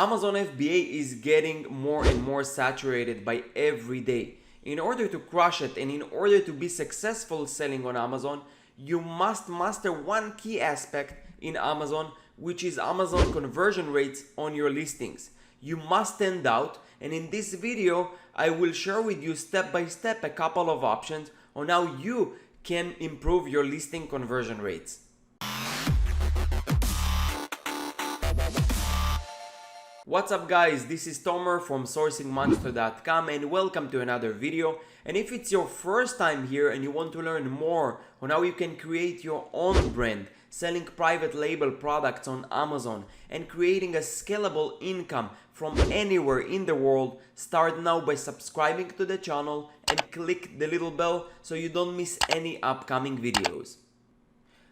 Amazon FBA is getting more and more saturated by every day. In order to crush it and in order to be successful selling on Amazon, you must master one key aspect in Amazon, which is Amazon conversion rates on your listings. You must stand out, and in this video, I will share with you step by step a couple of options on how you can improve your listing conversion rates. What's up guys, this is Tomer from sourcingmonster.com and welcome to another video. And if it's your first time here and you want to learn more on how you can create your own brand, selling private label products on Amazon and creating a scalable income from anywhere in the world, start now by subscribing to the channel and click the little bell so you don't miss any upcoming videos.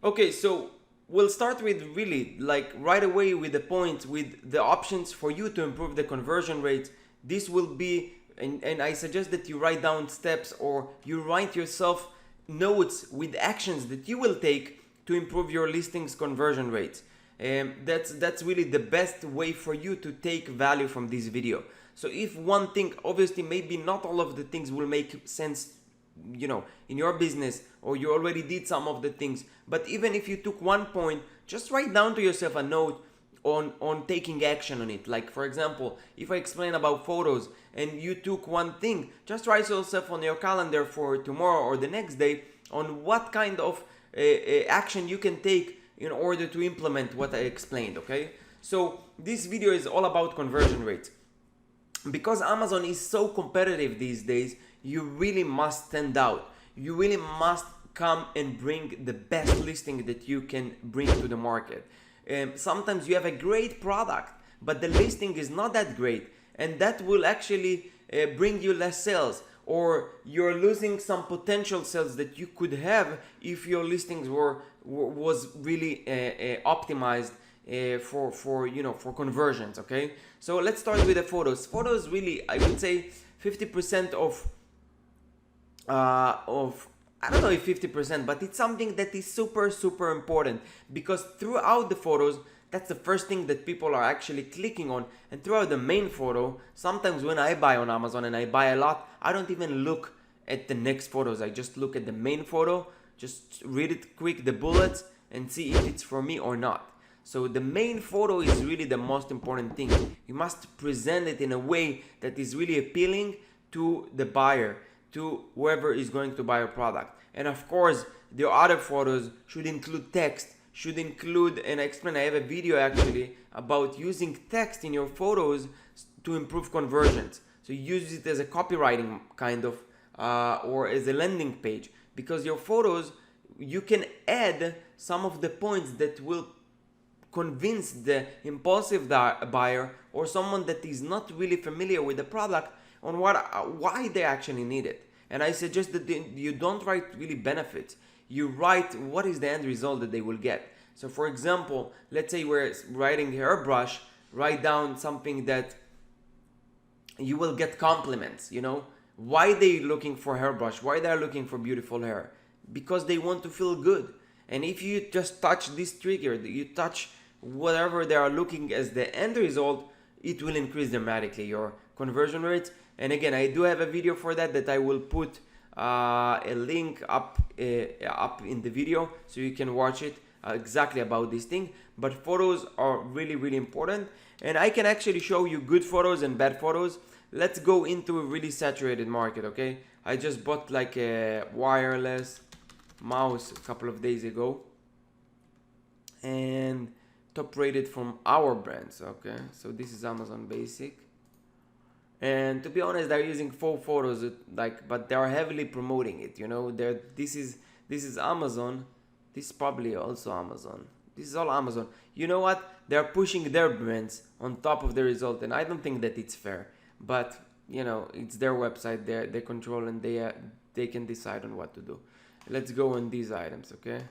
Okay, so we'll start with really right away with the point with the options for you to improve the conversion rate. This will be, and I suggest that you write down steps or you write yourself notes with actions that you will take to improve your listings conversion rates. That's really the best way for you to take value from this video. So if one thing, obviously maybe not all of the things will make sense, you know, in your business, or you already did some of the things, but even if you took one point, just write down to yourself a note on taking action on it. Like for example, if I explain about photos and you took one thing, just write yourself on your calendar for tomorrow or the next day on what kind of action you can take in order to implement what I explained. Okay, so this video is all about conversion rates. Because Amazon is so competitive these days, you really must stand out. You really must come and bring the best listing that you can bring to the market. Sometimes you have a great product, but the listing is not that great, and that will actually bring you less sales, or you're losing some potential sales that you could have if your listings was really optimized for conversions. Okay, so let's start with the photos. Photos really, I would say 50% of I don't know if 50%, but it's something that is super important, because throughout the photos, that's the first thing that people are actually clicking on. And throughout the main photo, sometimes when I buy on Amazon and I buy a lot, I don't even look at the next photos. I just look at the main photo, just read it quick, the bullets, and see if it's for me or not. So the main photo is really the most important thing. You must present it in a way that is really appealing to the buyer, to whoever is going to buy a product. And of course, the other photos should include text, should include, and I explain, I have a video actually about using text in your photos to improve conversions. So you use it as a copywriting kind of, or as a landing page, because your photos, you can add some of the points that will convince the impulsive buyer or someone that is not really familiar with the product on why they actually need it. And I suggest that you don't write really benefits. You write what is the end result that they will get. So for example, let's say we're writing hairbrush, write down something that you will get compliments, you know, why they looking for hairbrush, why they're looking for beautiful hair, because they want to feel good. And if you just touch this trigger, you touch whatever they are looking as the end result, it will increase dramatically your conversion rates. And again, I do have a video for that I will put a link up in the video so you can watch it exactly about this thing. But photos are really important, and I can actually show you good photos and bad photos. Let's go into a really saturated market. Okay, I just bought like a wireless mouse a couple of days ago, and top rated from our brands. Okay, so this is Amazon Basic, and to be honest, they're using faux photos, but they are heavily promoting it. You know, this is Amazon. This is probably also Amazon. This is all Amazon. You know what? They're pushing their brands on top of the result, and I don't think that it's fair. But you know, it's their website. They control, and they can decide on what to do. Let's go on these items. Okay.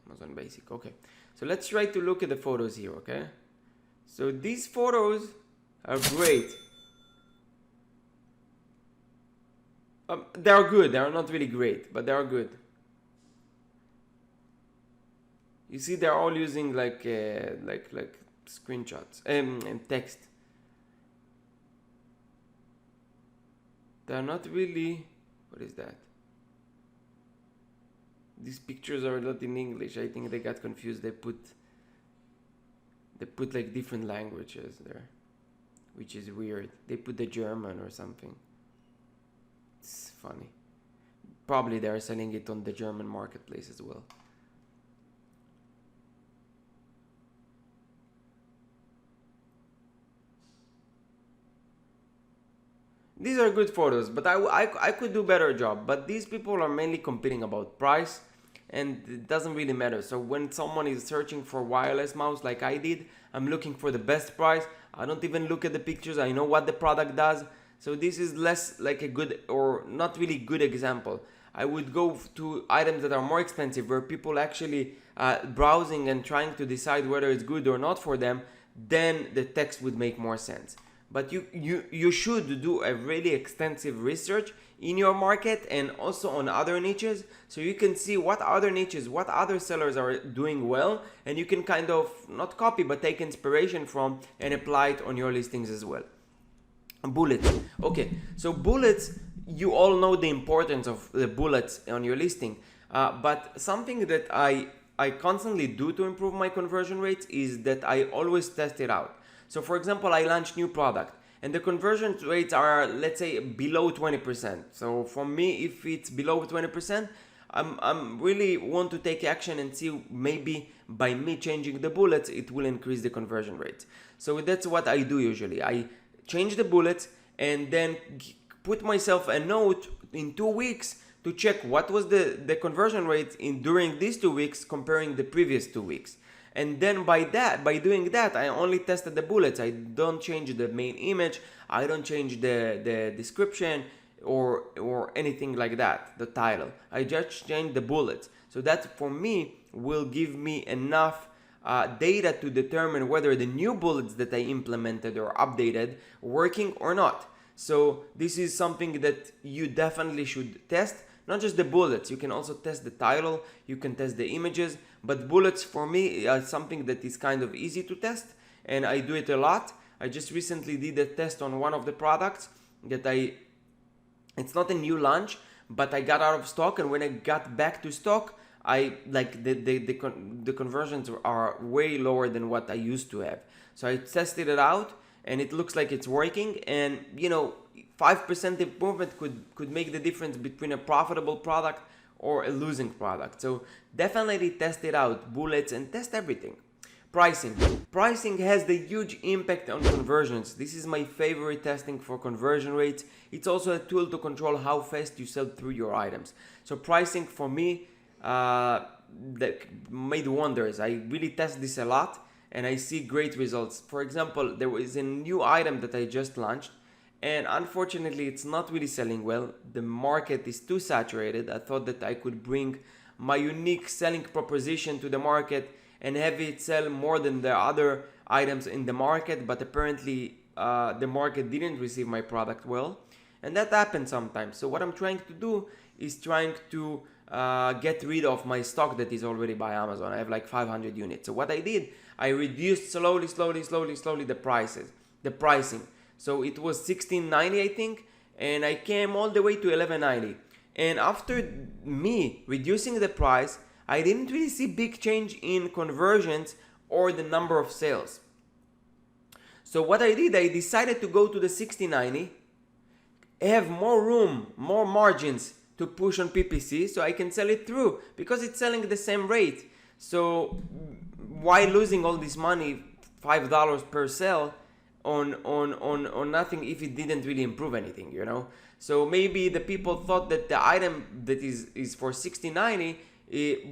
Amazon Basic. Okay, so let's try to look at the photos here. Okay, so these photos are great. They are good. They are not really great, but they are good. You see, they're all using like screenshots and text. They're not really. What is that? These pictures are not in English. I think they got confused. They put like different languages there, which is weird. They put the German or something. It's funny. Probably they're selling it on the German marketplace as well. These are good photos, but I could do better job. But these people are mainly competing about price, and it doesn't really matter. So when someone is searching for wireless mouse like I did, I'm looking for the best price. I don't even look at the pictures. I know what the product does. So this is less like a good or not really good example. I would go to items that are more expensive, where people actually browsing and trying to decide whether it's good or not for them. Then the text would make more sense. But you should do a really extensive research in your market and also on other niches, so you can see what other niches, what other sellers are doing well, and you can kind of not copy but take inspiration from and apply it on your listings as well. Bullets. Okay, so bullets, you all know the importance of the bullets on your listing, but something that I constantly do to improve my conversion rates is that I always test it out. So for example, I launch new product and the conversion rates are, let's say, below 20%. So for me, if it's below 20%, I'm really want to take action and see maybe by me changing the bullets, it will increase the conversion rate. So that's what I do usually. I change the bullets and then put myself a note in 2 weeks to check what was the conversion rate during these 2 weeks comparing the previous 2 weeks. And then by doing that, I only tested the bullets. I don't change the main image. I don't change the description or anything like that, the title. I just change the bullets. So that for me will give me enough data to determine whether the new bullets that I implemented or updated working or not. So this is something that you definitely should test. Not just the bullets, you can also test the title, you can test the images, but bullets for me are something that is kind of easy to test, and I do it a lot. I just recently did a test on one of the products that it's not a new launch, but I got out of stock, and when I got back to stock, I like the conversions are way lower than what I used to have. So I tested it out, and it looks like it's working, and 5% improvement could make the difference between a profitable product or a losing product. So definitely test it out, bullets, and test everything. Pricing has the huge impact on conversions. This is my favorite testing for conversion rates. It's also a tool to control how fast you sell through your items. So pricing for me that made wonders. I really test this a lot and I see great results. For example, there was a new item that I just launched, and unfortunately it's not really selling well. The market is too saturated. I thought that I could bring my unique selling proposition to the market and have it sell more than the other items in the market, but apparently the market didn't receive my product well, and that happens sometimes. So what I'm trying to do is trying to get rid of my stock that is already by Amazon. I have like 500 units. So what I did, I reduced slowly the pricing. So it was $16.90 I think, and I came all the way to $11.90. And after me reducing the price, I didn't really see big change in conversions or the number of sales. So what I did, I decided to go to the $16.90, have more room, more margins to push on PPC so I can sell it through because it's selling the same rate. So why losing all this money, $5 per sale on nothing if it didn't really improve anything, So maybe the people thought that the item that is for $16.90,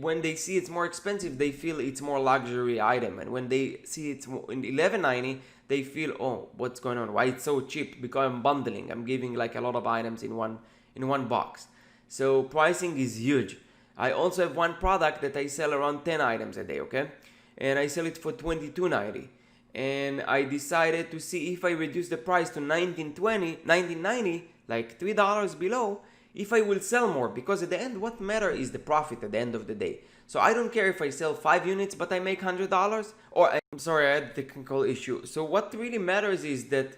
when they see it's more expensive, they feel it's more luxury item, and when they see it's in $11.90, they feel, oh, what's going on? Why it's so cheap? Because I'm bundling. I'm giving like a lot of items in one box. So pricing is huge. I also have one product that I sell around 10 items a day, okay? And I sell it for $22.90. And I decided to see if I reduce the price to $19.90, like $3 below, if I will sell more, because at the end what matter is the profit at the end of the day. So I don't care if I sell 5 units but I make $100, or I'm sorry, I had a technical issue. So what really matters is that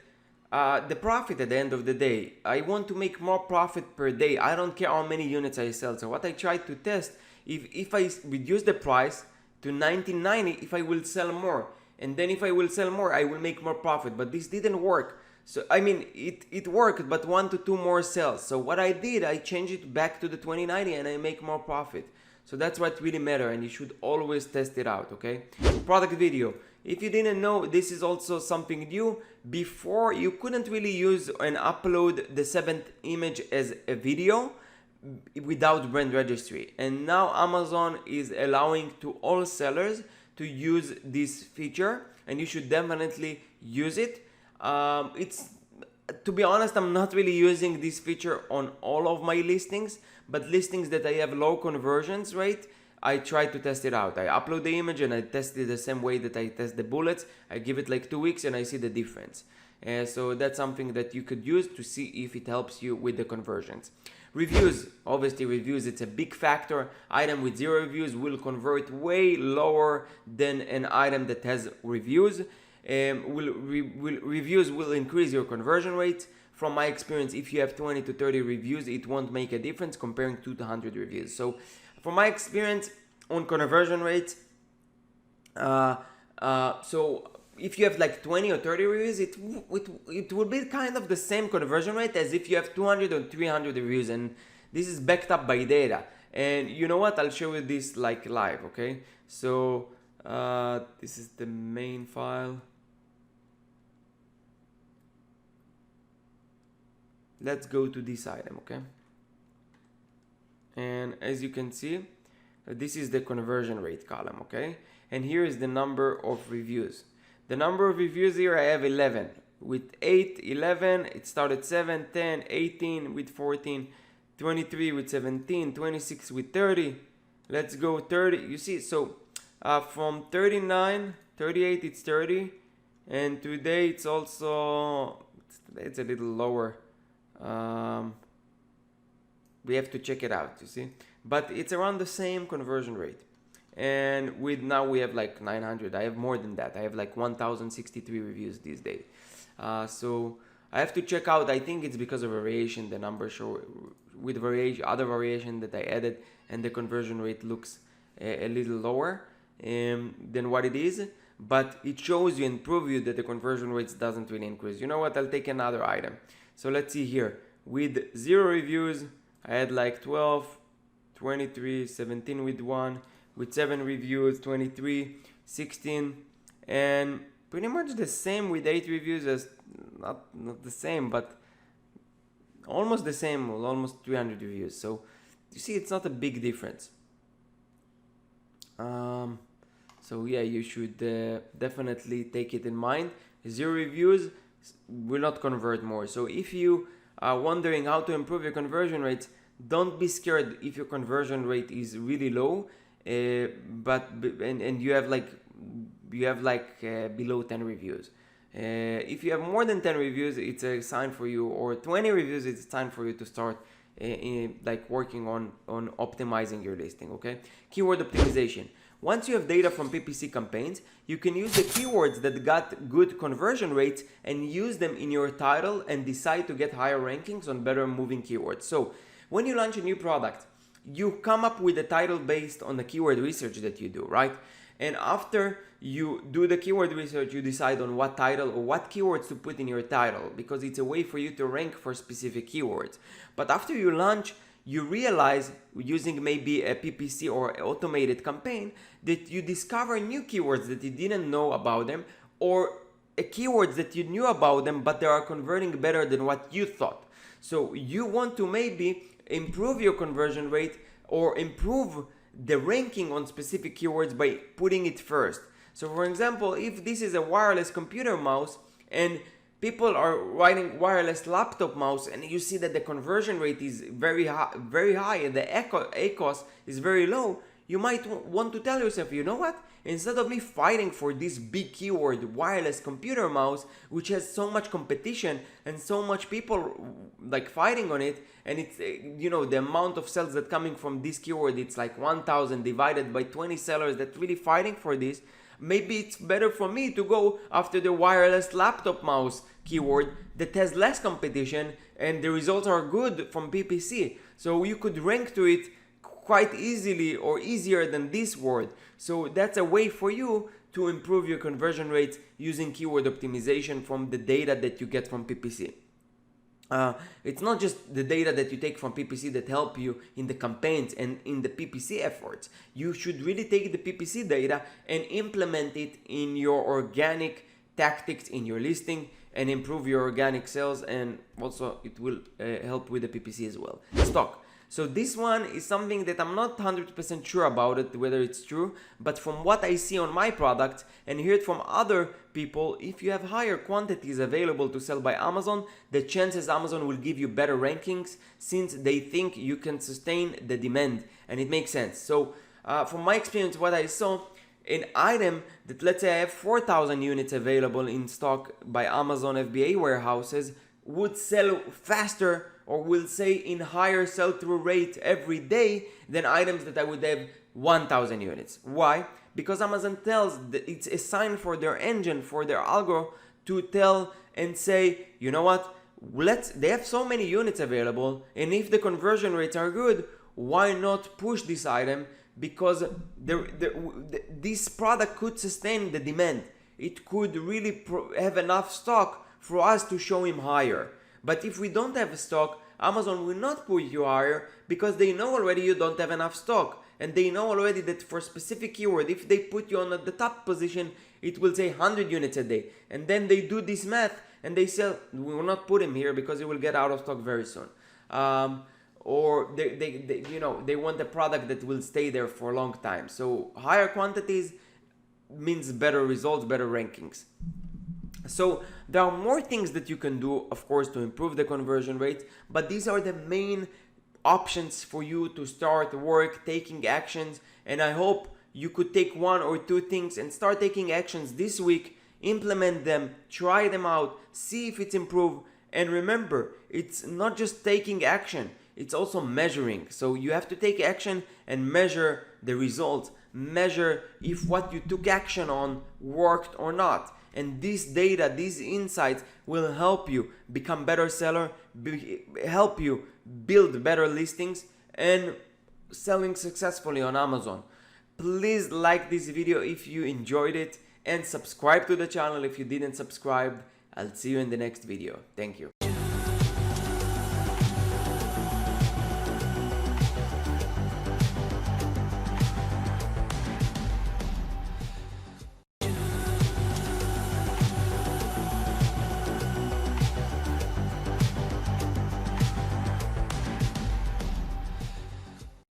the profit at the end of the day. I want to make more profit per day. I don't care how many units I sell. So what I try to test, if I reduce the price to $19.90, if I will sell more, and then if I will sell more, I will make more profit. But this didn't work. So I mean, it worked, but 1 to 2 more sales. So what I did, I changed it back to the $20.90 and I make more profit. So that's what really matters, and you should always test it out, okay? Product video. If you didn't know, this is also something new. Before, you couldn't really use and upload the 7th image as a video without brand registry. And now Amazon is allowing to all sellers to use this feature, and you should definitely use it. To be honest, I'm not really using this feature on all of my listings, but listings that I have low conversions rate, I try to test it out. I upload the image and I test it the same way that I test the bullets. I give it like 2 weeks and I see the difference. So that's something that you could use to see if it helps you with the conversions. Reviews, obviously reviews, it's a big factor. Item with 0 reviews will convert way lower than an item that has reviews. Reviews will increase your conversion rate. From my experience, if you have 20 to 30 reviews, it won't make a difference comparing to 200 reviews. So from my experience on conversion rates, so if you have like 20 or 30 reviews, it will be kind of the same conversion rate as if you have 200 or 300 reviews, and this is backed up by data. And you know what? I'll show you this like live, okay? So this is the main file. Let's go to this item, okay? And as you can see, this is the conversion rate column, okay? And here is the number of reviews. The number of reviews here, I have 11. With 8, 11, it started 7, 10, 18 with 14, 23 with 17, 26 with 30. Let's go 30. You see, so from 39, 38, it's 30. And today it's also, it's a little lower. We have to check it out, you see, but it's around the same conversion rate. And with now we have like 900. I have more than that. I have like 1063 reviews these days. So I have to check out. I think it's because of variation. The numbers show with variation, other variation that I added, and the conversion rate looks a little lower than what it is. But it shows you and proves you that the conversion rates doesn't really increase. You know what? I'll take another item. So let's see here. With 0 reviews, I had like 12, 23, 17 with 1, with 7 reviews, 23, 16, and pretty much the same with 8 reviews as, not the same, but almost the same, almost 300 reviews. So you see, it's not a big difference. So yeah, you should definitely take it in mind. 0 reviews will not convert more. So if you are wondering how to improve your conversion rates, don't be scared if your conversion rate is really low, and you have like below 10 reviews. If you have more than 10 reviews, it's a sign for you, or 20 reviews, it's time for you to start like working on optimizing your listing. Okay, keyword optimization. Once you have data from PPC campaigns, you can use the keywords that got good conversion rates and use them in your title and decide to get higher rankings on better moving keywords. So when you launch a new product, you come up with a title based on the keyword research that you do, right? And after you do the keyword research, you decide on what title or what keywords to put in your title, because it's a way for you to rank for specific keywords. But after you launch, you realize, using maybe a PPC or automated campaign, that you discover new keywords that you didn't know about them, or keywords that you knew about them but they are converting better than what you thought. So you want to maybe improve your conversion rate or improve the ranking on specific keywords by putting it first. So for example, if this is a wireless computer mouse and people are writing wireless laptop mouse, and you see that the conversion rate is very high and the ACOS is very low, you might want to tell yourself, you know what? Instead of me fighting for this big keyword, wireless computer mouse, which has so much competition and so much people like fighting on it, and it's, the amount of sales that coming from this keyword, it's like 1,000 divided by 20 sellers that really fighting for this. Maybe it's better for me to go after the wireless laptop mouse keyword that has less competition and the results are good from PPC. So you could rank to it quite easily or easier than this word. So that's a way for you to improve your conversion rates using keyword optimization from the data that you get from PPC. It's not just the data that you take from PPC that help you in the campaigns and in the PPC efforts. You should really take the PPC data and implement it in your organic tactics in your listing and improve your organic sales, and also it will help with the PPC as well. Stock. So this one is something that I'm not 100% sure about it, whether it's true, but from what I see on my product and hear it from other people, if you have higher quantities available to sell by Amazon, the chances Amazon will give you better rankings since they think you can sustain the demand, and it makes sense. So from my experience, what I saw, an item that, let's say I have 4,000 units available in stock by Amazon FBA warehouses, would sell faster, or will say in higher sell-through rate every day than items that I would have 1,000 units. Why? Because Amazon tells that it's a sign for their engine, for their algo to tell and say, you know what, they have so many units available, and if the conversion rates are good, why not push this item? Because this product could sustain the demand. It could really have enough stock for us to show him higher. But if we don't have stock, Amazon will not put you higher because they know already you don't have enough stock. And they know already that for a specific keyword, if they put you on the top position, it will say 100 units a day. And then they do this math and they say, we will not put him here because he will get out of stock very soon. Or they want a product that will stay there for a long time. So higher quantities means better results, better rankings. So there are more things that you can do, of course, to improve the conversion rate, but these are the main options for you to start work, taking actions, and I hope you could take one or two things and start taking actions this week, implement them, try them out, see if it's improved, and remember, it's not just taking action, it's also measuring. So you have to take action and measure the results, measure if what you took action on worked or not. And this data, these insights will help you become better seller, help you build better listings and selling successfully on Amazon. Please like this video if you enjoyed it and subscribe to the channel if you didn't subscribe. I'll see you in the next video. Thank you.